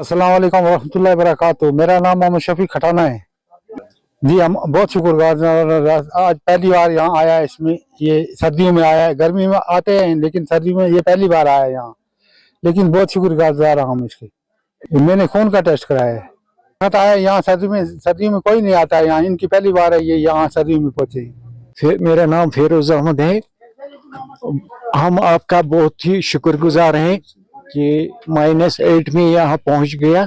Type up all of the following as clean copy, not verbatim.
अस्सलाम वालेकुम रहमतुल्लाहि वबरकातुहू। मेरा नाम मोहम्मद शफी खटाना है जी। हम बहुत शुक्रगुजार। आज पहली बार यहाँ आया है, इसमें ये सर्दियों में आया है। गर्मी में आते हैं लेकिन सर्दी में ये पहली बार आया है यहाँ, लेकिन बहुत शुक्रगुजार हम इसके। मैंने खून का टेस्ट कराया है। आता है यहाँ सर्दियों में कोई नहीं आता है यहाँ, इनकी पहली बार है ये यहाँ सर्दियों में पहुंचे। मेरा नाम फेरोज अहमद है। हम आपका बहुत ही शुक्रगुजार हैं कि -8 में यहाँ पहुँच गया,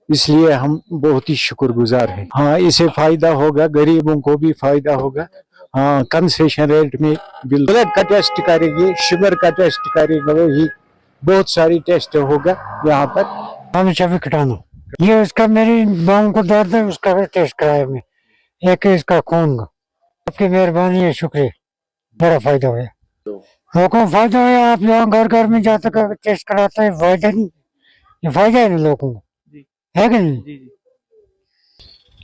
इसलिए हम बहुत ही शुक्रगुजार हैं। हाँ, इससे फायदा होगा, गरीबों को भी फायदा होगा। हाँ, कंसेशन रेट में ब्लड का टेस्ट करेंगे, शुगर का टेस्ट करेंगे, वही बहुत सारी टेस्ट होगा यहाँ पर। हम शफी खटाना, ये इसका मेरी बांह को दर्द है, उसका भी टेस्ट कराया मैं, एक इसका खून का। आपकी मेहरबानी है, शुक्रिया, बड़ा फायदा हुआ। लोगों को फायदा हुआ। आप यहाँ घर घर में जाते टेस्ट कराते हैं, फायदा नहीं, ये फायदा है ना लोगों को, है कि नहीं?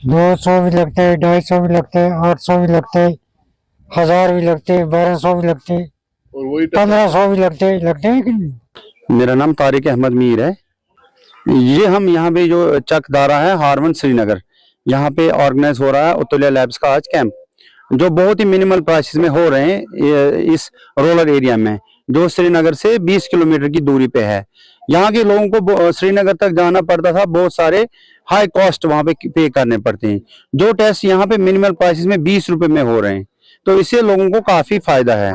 200 भी लगते है, 250 भी लगते है, 800 भी लगते है, 1000 भी लगते है, 1200 भी लगते है, 1500 भी लगते हैं कि नहीं? मेरा नाम तारिक अहमद मीर है। ये हम यहाँ पे जो चक दारा है हारवन श्रीनगर, यहाँ पे ऑर्गेनाइज हो रहा है उत्तुलिया लैब्स का आज कैंप, जो बहुत ही मिनिमल प्राइसेस में हो रहे हैं इस रूरल एरिया में, जो श्रीनगर से 20 किलोमीटर की दूरी पे है। यहाँ के लोगों को श्रीनगर तक जाना पड़ता था, बहुत सारे हाई कॉस्ट वहाँ पे पे करने पड़ते हैं। जो टेस्ट यहाँ पे मिनिमल प्राइसेस में 20 रुपए में हो रहे हैं, तो इससे लोगों को काफी फायदा है।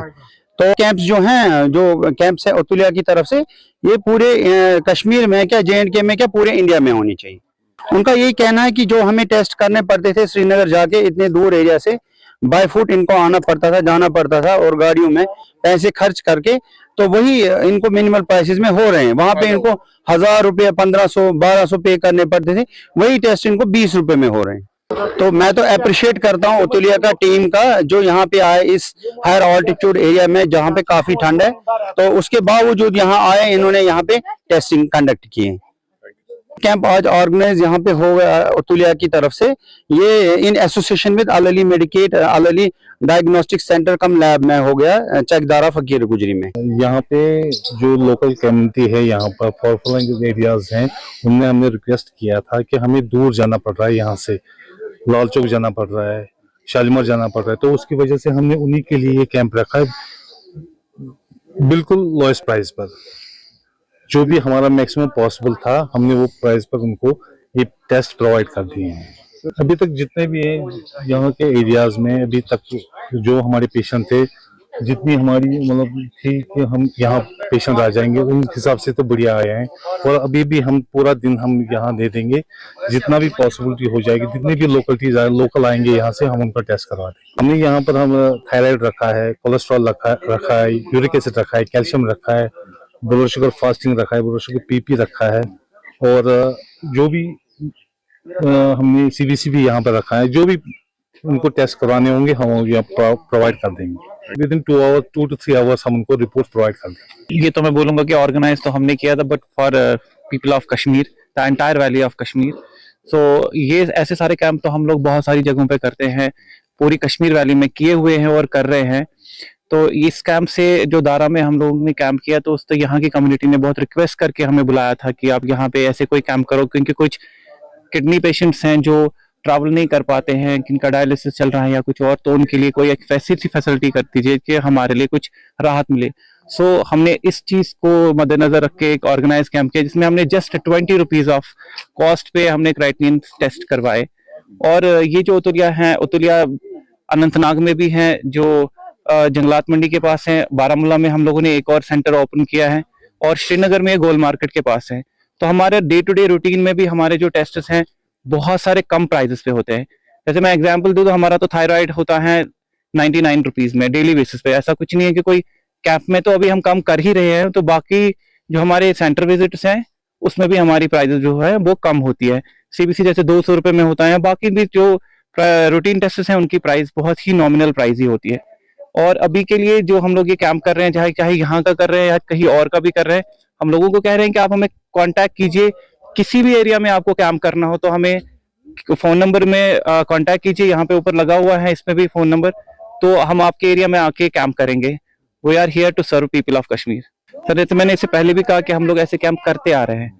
तो कैंप्स जो हैं, जो कैंप्स है उत्तुलिया की तरफ से, ये पूरे कश्मीर में क्या, JNK में क्या, पूरे इंडिया में होनी चाहिए। उनका यही कहना है कि जो हमें टेस्ट करने पड़ते थे श्रीनगर जाके, इतने दूर एरिया से बाय फुट इनको आना पड़ता था, जाना पड़ता था, और गाड़ियों में पैसे खर्च करके, तो वही इनको मिनिमल प्राइसेस में हो रहे हैं। वहां पे इनको 1000 रुपये, 1500, 1200 पे करने पड़ते थे, वही टेस्ट इनको 20 रुपए में हो रहे हैं। तो मैं तो अप्रिशिएट करता हूँ उत्तुलिया का टीम का, जो यहाँ पे आए इस हायर ऑल्टीट्यूड एरिया में जहाँ पे काफी ठंड है, तो उसके बावजूद यहाँ आए, इन्होंने यहाँ पे टेस्टिंग कंडक्ट किए। कैंप आज ऑर्गेनाइज यहाँ पे हो गया उत्तुलिया की तरफ से, ये in association with Al Ali Medicate, Al Ali diagnostic centre cum lab में हो गया, चकदारा फकीर गुजरी में। यहाँ पे जो लोकल कम्युनिटी है, यहाँ पर फॉरफ्लंग एरियाज हैं, उनने हमने रिक्वेस्ट किया था कि हमें दूर जाना पड़ रहा है, यहाँ से लाल चौक जाना पड़ रहा है, शालीमार जाना पड़ रहा है, तो उसकी वजह से हमने उन्हीं के लिए ये कैंप रखा है, बिल्कुल लोएस्ट प्राइस पर। जो भी हमारा मैक्सिमम पॉसिबल था, हमने वो प्राइस पर उनको ये टेस्ट प्रोवाइड कर दिए हैं। अभी तक जितने भी हैं यहाँ के एरियाज में, अभी तक जो हमारे पेशेंट थे, जितनी हमारी मतलब थी कि हम यहाँ पेशेंट आ जाएंगे, उन हिसाब से तो बढ़िया आए हैं। और अभी भी हम पूरा दिन हम यहाँ दे देंगे, जितना भी पॉसिबिलिटी हो जाएगी, जितनी भी लोकल आएंगे यहाँ से, हम उनका टेस्ट करवा देंगे। हमने यहाँ पर हम थायराइड रखा है, कोलेस्ट्रॉल रखा है, यूरिक एसिड रखा है, कैल्शियम रखा है, ब्लड शुगर फास्टिंग रखा है, ब्लड शुगर PP रखा है, और जो भी हमने CBC भी यहाँ पर रखा है। जो भी उनको टेस्ट करवाने होंगे हम यहाँ प्रोवाइड कर देंगे। विद इन 2 to 3 आवर्स हम उनको रिपोर्ट प्रोवाइड कर देंगे। ये तो मैं बोलूंगा कि ऑर्गेनाइज तो हमने किया था, but for people of Kashmir, the entire valley of Kashmir. So ये ऐसे सारे कैंप तो हम लोग बहुत सारी जगहों पे करते हैं, पूरी कश्मीर वैली में किए हुए हैं और कर रहे हैं। तो इस कैंप से जो दारा में हम लोगों ने कैंप किया, तो उस तो यहाँ की कम्युनिटी ने बहुत रिक्वेस्ट करके हमें बुलाया था कि आप यहाँ पे ऐसे कोई कैंप करो, क्योंकि कुछ किडनी पेशेंट्स हैं जो ट्रैवल नहीं कर पाते हैं, जिनका डायलिसिस चल रहा है या कुछ और, तो उनके लिए कोई एक वैसी फैसिलिटी कर दीजिए कि हमारे लिए कुछ राहत मिले। सो हमने इस चीज को मद्देनजर रख के एक ऑर्गेनाइज कैंप किया, जिसमें हमने जस्ट 20 रुपीज ऑफ कॉस्ट पे हमने क्राइटेरियन टेस्ट करवाए। और ये जो उत्तुलिया अनंतनाग में भी है, जो जंगलात मंडी के पास है, बारामूला में हम लोगों ने एक और सेंटर ओपन किया है, और श्रीनगर में गोल मार्केट के पास है। तो हमारे डे टू डे रूटीन में भी हमारे जो टेस्ट हैं बहुत सारे कम प्राइजेस पे होते हैं। जैसे मैं एग्जांपल दूं तो हमारा तो थायराइड होता है 99 रुपीज में डेली बेसिस पे। ऐसा कुछ नहीं है कि कोई कैंप में तो अभी हम कम कर ही रहे हैं, तो बाकी जो हमारे सेंटर विजिट्स हैं उसमें भी हमारी प्राइजेस जो है वो कम होती है। CBC जैसे 200 रुपए में होता है, बाकी भी जो रूटीन टेस्ट हैं उनकी प्राइस बहुत ही नॉमिनल प्राइस ही होती है। और अभी के लिए जो हम लोग ये कैंप कर रहे हैं, चाहे यहाँ का कर रहे हैं या कहीं और का भी कर रहे हैं, हम लोगों को कह रहे हैं कि आप हमें कांटेक्ट कीजिए। किसी भी एरिया में आपको कैंप करना हो तो हमें फोन नंबर में कांटेक्ट कीजिए, यहाँ पे ऊपर लगा हुआ है, इसमें भी फोन नंबर, तो हम आपके एरिया में आके कैंप करेंगे। We are here to serve people of Kashmir. Sir, जैसे मैंने इससे पहले भी कहा कि हम लोग ऐसे कैंप करते आ रहे हैं,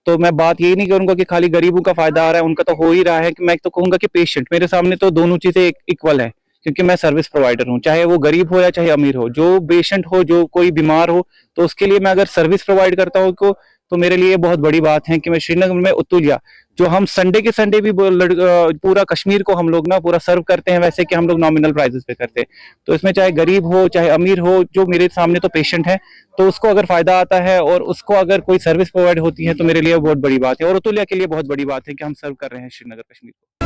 तो मैं बात यही नहीं करूंगा कि खाली गरीबों का फायदा आ रहा है, उनका तो हो ही रहा है, कि मैं तो कहूंगा कि पेशेंट मेरे सामने तो दोनों चीजें इक्वल है, क्योंकि मैं सर्विस प्रोवाइडर हूँ, चाहे वो गरीब हो या चाहे अमीर हो, जो पेशेंट हो, जो कोई बीमार हो, तो उसके लिए मैं अगर सर्विस प्रोवाइड करता हूँ तो मेरे लिए बहुत बड़ी बात है कि मैं श्रीनगर में उत्तुलिया, जो हम संडे के संडे भी पूरा कश्मीर को हम लोग ना पूरा सर्व करते हैं, वैसे कि हम लोग नॉमिनल प्राइसेस पे करते हैं। तो इसमें चाहे गरीब हो चाहे अमीर हो, जो मेरे सामने तो पेशेंट है, तो उसको अगर फायदा आता है और उसको अगर कोई सर्विस प्रोवाइड होती है तो मेरे लिए बहुत बड़ी बात है, और उत्तुलिया के लिए बहुत बड़ी बात है कि हम सर्व कर रहे हैं श्रीनगर कश्मीर को।